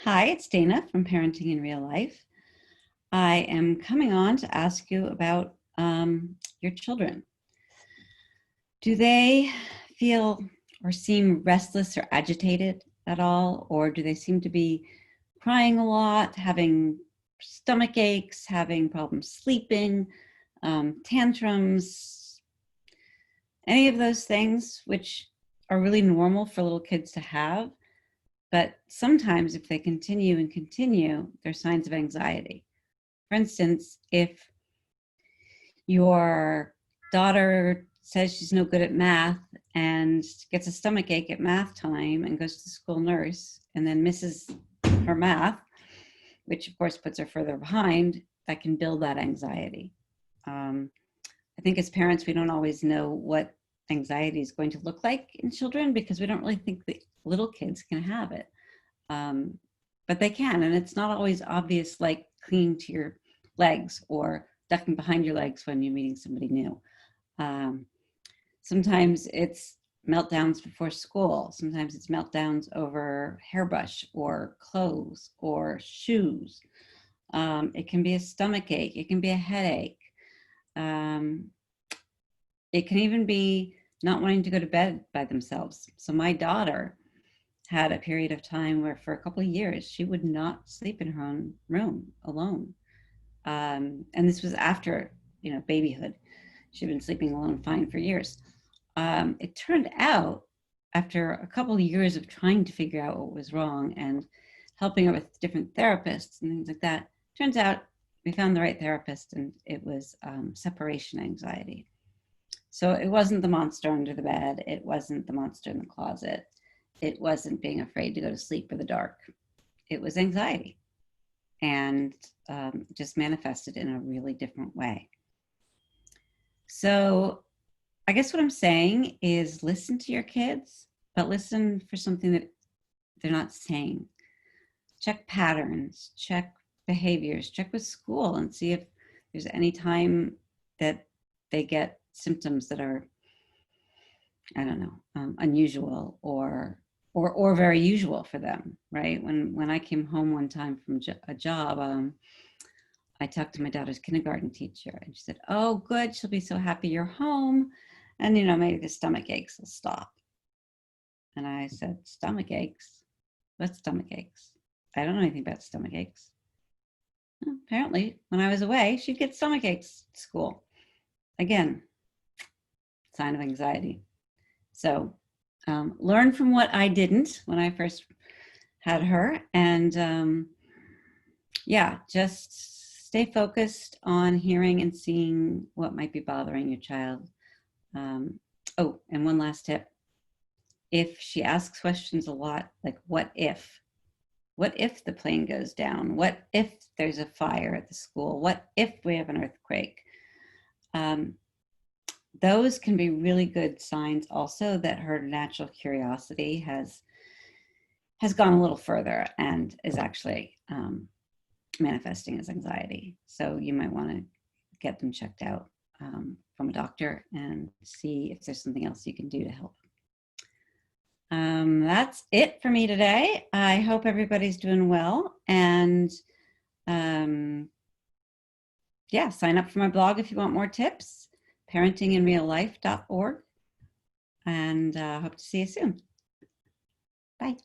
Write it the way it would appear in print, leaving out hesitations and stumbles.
Hi, it's Dana from Parenting in Real Life. I am coming on to ask you about your children. Do they feel or seem restless or agitated at all? Or do they seem to be crying a lot, having stomach aches, having problems sleeping, tantrums, any of those things which are really normal for little kids to have? But sometimes if they continue, they're signs of anxiety. For instance, if your daughter says she's no good at math and gets a stomach ache at math time and goes to the school nurse and then misses her math, which of course puts her further behind, that can build that anxiety. I think as parents, we don't always know what anxiety is going to look like in children because we don't really think that little kids can have it. But they can, and it's not always obvious, like clinging to your legs or ducking behind your legs when you're meeting somebody new. Sometimes it's meltdowns before school. Sometimes it's meltdowns over hairbrush or clothes or shoes. It can be a stomach ache. It can be a headache. It can even be not wanting to go to bed by themselves. So my daughter had a period of time where for a couple of years, she would not sleep in her own room alone. And this was after, babyhood. She'd been sleeping alone fine for years. It turned out after a couple of years of trying to figure out what was wrong and helping her with different therapists and things like that, turns out we found the right therapist, and it was separation anxiety. So it wasn't the monster under the bed. It wasn't the monster in the closet. It wasn't being afraid to go to sleep for the dark. It was anxiety, and just manifested in a really different way. So I guess what I'm saying is listen to your kids, but listen for something that they're not saying. Check patterns, check behaviors, check with school and see if there's any time that they get symptoms that are, unusual or very usual for them, right? When I came home one time from a job, I talked to my daughter's kindergarten teacher, and she said, "Oh, good, she'll be so happy you're home, and maybe the stomach aches will stop." And I said, "Stomach aches? What stomach aches? I don't know anything about stomach aches." Well, apparently, when I was away, she'd get stomach aches at school. Again, sign of anxiety. So learn from what I didn't when I first had her. And just stay focused on hearing and seeing what might be bothering your child. And one last tip. If she asks questions a lot, like what if the plane goes down? What if there's a fire at the school? What if we have an earthquake? Those can be really good signs also that her natural curiosity has gone a little further and is actually manifesting as anxiety. So you might want to get them checked out from a doctor and see if there's something else you can do to help. That's it for me today. I hope everybody's doing well, and sign up for my blog if you want more tips, parentinginreallife.org, and hope to see you soon. Bye.